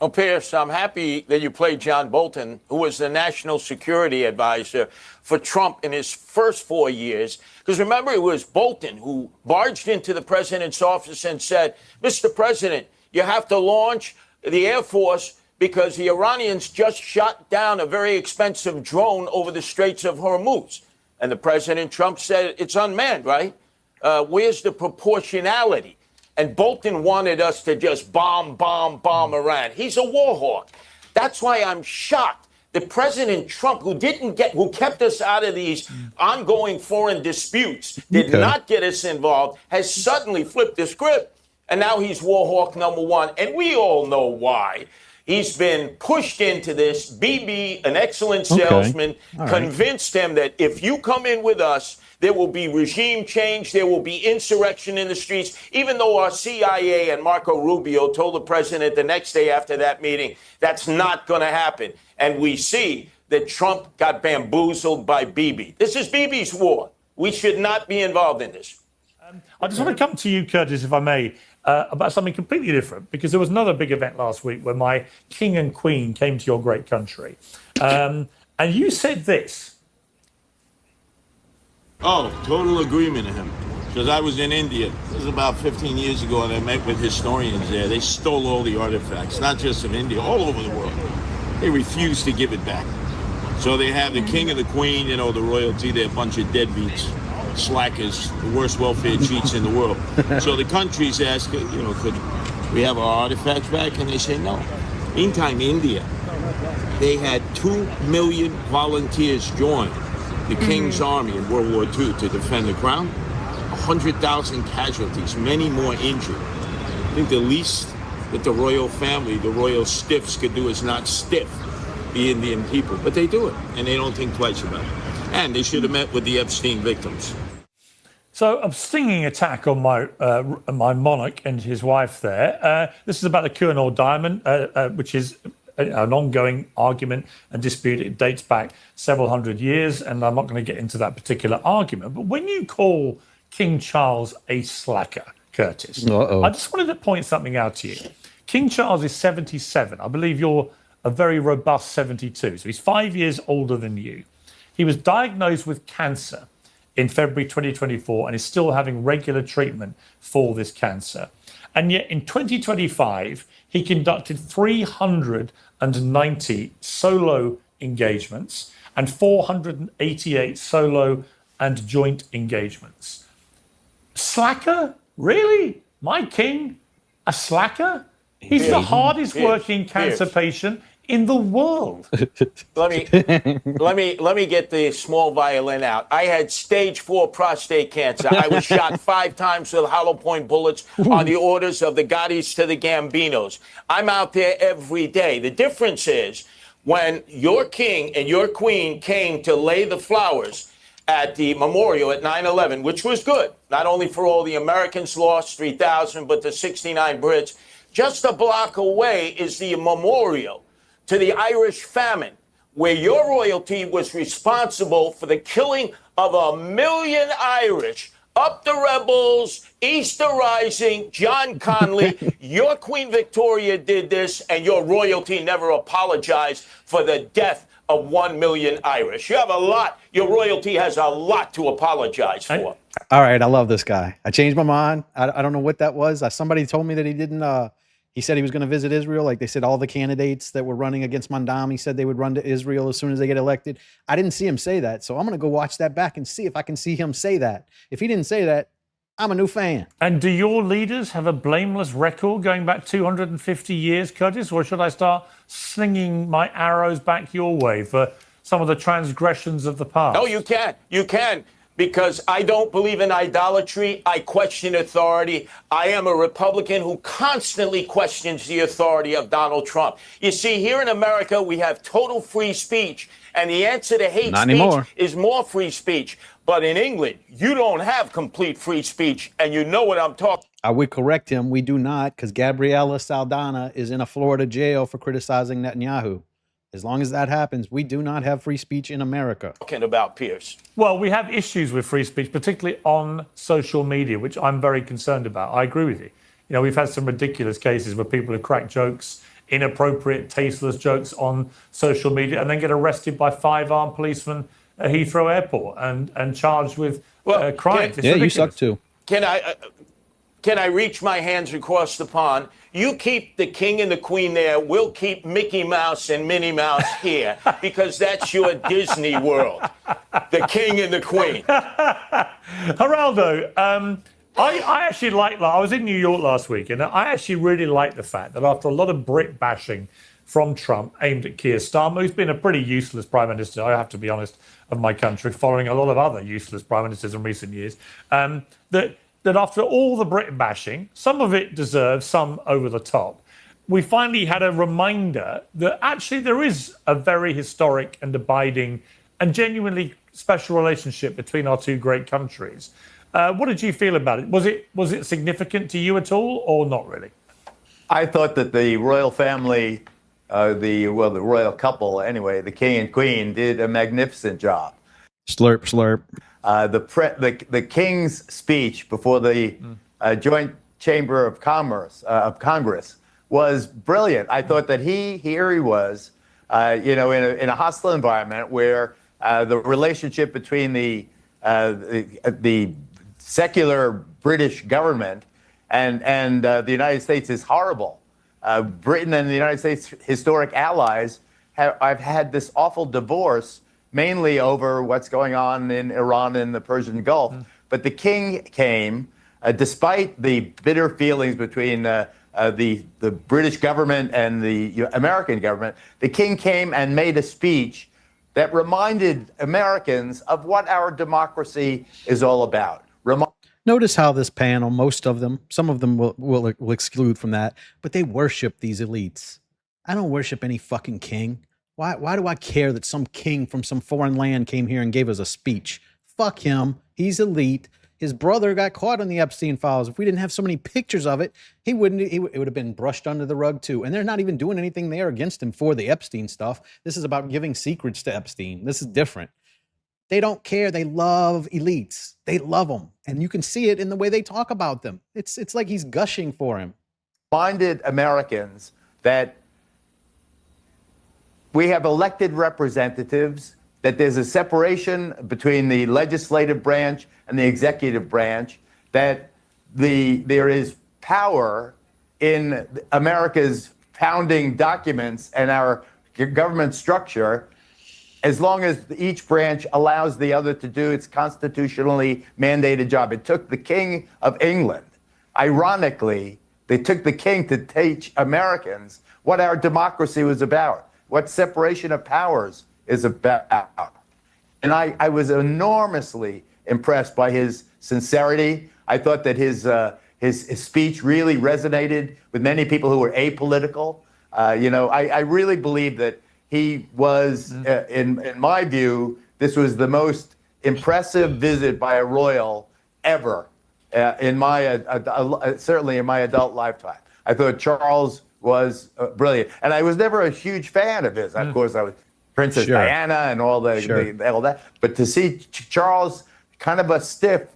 Oh, Piers, I'm happy that you played John Bolton, who was the national security advisor for Trump in his first 4 years. Because remember, it was Bolton who barged into the president's office and said, Mr. President, you have to launch the Air Force because the Iranians just shot down a very expensive drone over the Straits of Hormuz. And the President Trump said, it's unmanned, right? Where's the proportionality? And Bolton wanted us to just bomb Iran. He's a war hawk. That's why I'm shocked that President Trump, who kept us out of these ongoing foreign disputes, did not get us involved, has suddenly flipped the script. And now he's war hawk number one. And we all know why. He's been pushed into this. Bibi, an excellent salesman, convinced him that if you come in with us, there will be regime change. There will be insurrection in the streets, even though our CIA and Marco Rubio told the president the next day after that meeting, that's not going to happen. And we see that Trump got bamboozled by Bibi. This is Bibi's war. We should not be involved in this. I just want to come to you, Curtis, if I may, about something completely different, because there was another big event last week where my king and queen came to your great country. And you said this. Oh, total agreement with him. Because I was in India. This was about 15 years ago, and I met with historians there. They stole all the artifacts, not just in India, all over the world. They refused to give it back. So they have the king and the queen, you know, the royalty. They're a bunch of deadbeats, slackers, the worst welfare cheats in the world. So the countries ask, you know, could we have our artifacts back? And they say no. Meantime, India, they had 2 million volunteers join the King's Army in World War II to defend the crown. 100,000 casualties, many more injured. I think the least that the royal family, the royal stiffs could do is not stiff the Indian people. But they do it, and they don't think twice about it. And they should have met with the Epstein victims. So a stinging attack on my monarch and his wife there. This is about the Koh-i-Noor diamond, which is an ongoing argument and dispute. It dates back several hundred years, and I'm not going to get into that particular argument. But when you call King Charles a slacker, Curtis, I just wanted to point something out to you. King Charles is 77. I believe you're a very robust 72. So he's 5 years older than you. He was diagnosed with cancer in February 2024 and is still having regular treatment for this cancer. And yet in 2025, he conducted 390 solo engagements and 488 solo and joint engagements. Slacker? Really? My king? A slacker? He's the hardest working cancer patient in the world. Let me get the small violin out. I had stage 4 prostate cancer. I was shot 5 times with hollow point bullets on the orders of the Gaudis to the Gambinos. I'm out there every day. The difference is when your king and your queen came to lay the flowers at the memorial at 9/11, which was good, not only for all the Americans lost, 3,000, but the 69 Brits. Just a block away is the memorial to the Irish famine, where your royalty was responsible for the killing of 1 million Irish. Up the rebels, Easter Rising, John Connolly, your Queen Victoria did this, and your royalty never apologized for the death of 1 million Irish. You have a lot. Your royalty has a lot to apologize for. All right, I love this guy. I changed my mind. I don't know what that was. Somebody told me that he didn't. He said he was going to visit Israel. Like they said, all the candidates that were running against Mandam, he said they would run to Israel as soon as they get elected. I didn't see him say that. So I'm going to go watch that back and see if I can see him say that. If he didn't say that, I'm a new fan. And do your leaders have a blameless record going back 250 years, Curtis? Or should I start slinging my arrows back your way for some of the transgressions of the past? No, you can. You can. Because I don't believe in idolatry. I question authority. I am a Republican who constantly questions the authority of Donald Trump. You see, here in America, we have total free speech. And the answer to hate speech is more free speech. But in England, you don't have complete free speech. And you know what I'm talking about. I would correct him. We do not, because Gabriela Saldana is in a Florida jail for criticizing Netanyahu. As long as that happens, we do not have free speech in America. Talking about Piers. Well, we have issues with free speech, particularly on social media, which I'm very concerned about. I agree with you. You know, we've had some ridiculous cases where people have cracked jokes inappropriate, tasteless jokes on social media and then get arrested by 5 armed policemen at Heathrow Airport and charged with crime. Yeah, you suck too. Can I reach my hands across the pond? You keep the king and the queen there. We'll keep Mickey Mouse and Minnie Mouse here because that's your Disney World. The king and the queen. Geraldo, I actually I was in New York last week, and I actually really like the fact that after a lot of Brit bashing from Trump aimed at Keir Starmer, who's been a pretty useless prime minister, I have to be honest, of my country, following a lot of other useless prime ministers in recent years, that after all the Brit bashing, some of it deserves, some over the top, we finally had a reminder that actually there is a very historic and abiding and genuinely special relationship between our two great countries. What did you feel about it? Was it significant to you at all, or not really? I thought that the royal family, the royal couple anyway, the king and queen, did a magnificent job. Slurp, slurp. The king's speech before the joint chamber of Congress was brilliant. I thought that here he was, in a hostile environment where the relationship between the secular British government and the United States is horrible. Britain and the United States, historic allies, have had this awful divorce, mainly over what's going on in Iran and the Persian Gulf. But the king came, despite the bitter feelings between the British government and the American government, the king came and made a speech that reminded Americans of what our democracy is all about. Notice how this panel, most of them, some of them will exclude from that, but they worship these elites. I don't worship any fucking king. Why do I care that some king from some foreign land came here and gave us a speech? Fuck him. He's elite. His brother got caught on the Epstein files. If we didn't have so many pictures of it, it would have been brushed under the rug too. And they're not even doing anything there against him for the Epstein stuff. This is about giving secrets to Epstein. This is different. They don't care. They love elites. They love them. And you can see it in the way they talk about them. It's like he's gushing for him. Reminded Americans that we have elected representatives, that there's a separation between the legislative branch and the executive branch, that there is power in America's founding documents and our government structure, as long as each branch allows the other to do its constitutionally mandated job. It took the King of England, ironically, they took the king to teach Americans what our democracy was about, what separation of powers is about. And I was enormously impressed by his sincerity. I thought that his speech really resonated with many people who were apolitical. I really believe that he was, in my view, this was the most impressive visit by a royal ever in my certainly in my adult lifetime. I thought Charles was brilliant, and I was never a huge fan of his. Of course, I was Princess Diana and all that. But to see Charles, kind of a stiff,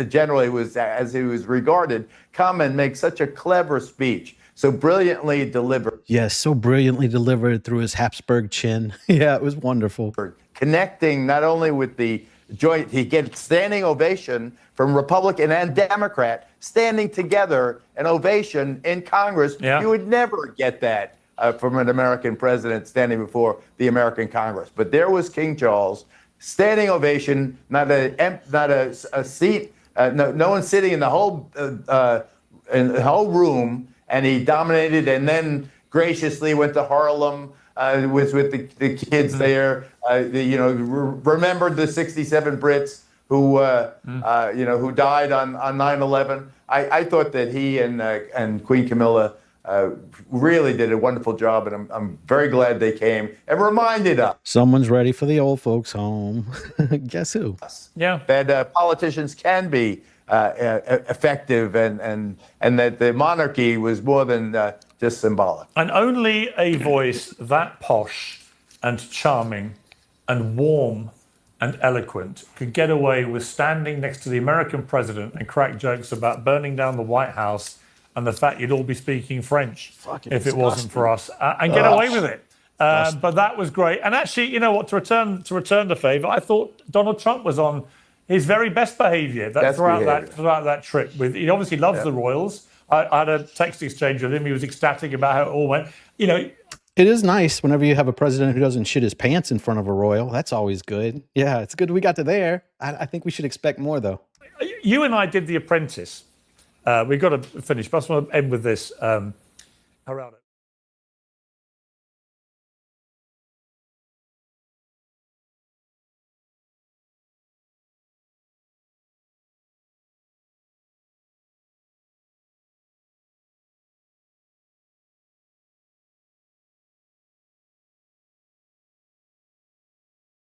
generally was as he was regarded, come and make such a clever speech, so brilliantly delivered. Yes, so brilliantly delivered through his Habsburg chin. Yeah, it was wonderful. Connecting not only with the joint, he gets standing ovation from Republican and Democrat, standing together, an ovation in Congress. Yeah. You would never get that from an American president standing before the American Congress. But there was King Charles, standing ovation, not a seat, no one sitting in the whole room, and he dominated, and then graciously went to Harlem, was with the kids there. Remembered the 67 Brits who died on 9/11. I thought that he and Queen Camilla really did a wonderful job, and I'm very glad they came and reminded us. Someone's ready for the old folks home. Guess who? Yeah. That politicians can be effective, and that the monarchy was more than just symbolic. And only a voice that posh and charming and warm and eloquent could get away with standing next to the American president and crack jokes about burning down the White House and the fact you'd all be speaking French Fucking if it wasn't for us, and get away with it. But that was great. And actually, you know what? To return the favour, I thought Donald Trump was on his very best behaviour throughout that trip. He obviously loves the royals. I had a text exchange with him. He was ecstatic about how it all went. You know, it is nice whenever you have a president who doesn't shit his pants in front of a royal. That's always good. Yeah, it's good we got to there. I think we should expect more, though. You and I did The Apprentice. We've got to finish, but I just want to end with this. Geraldo.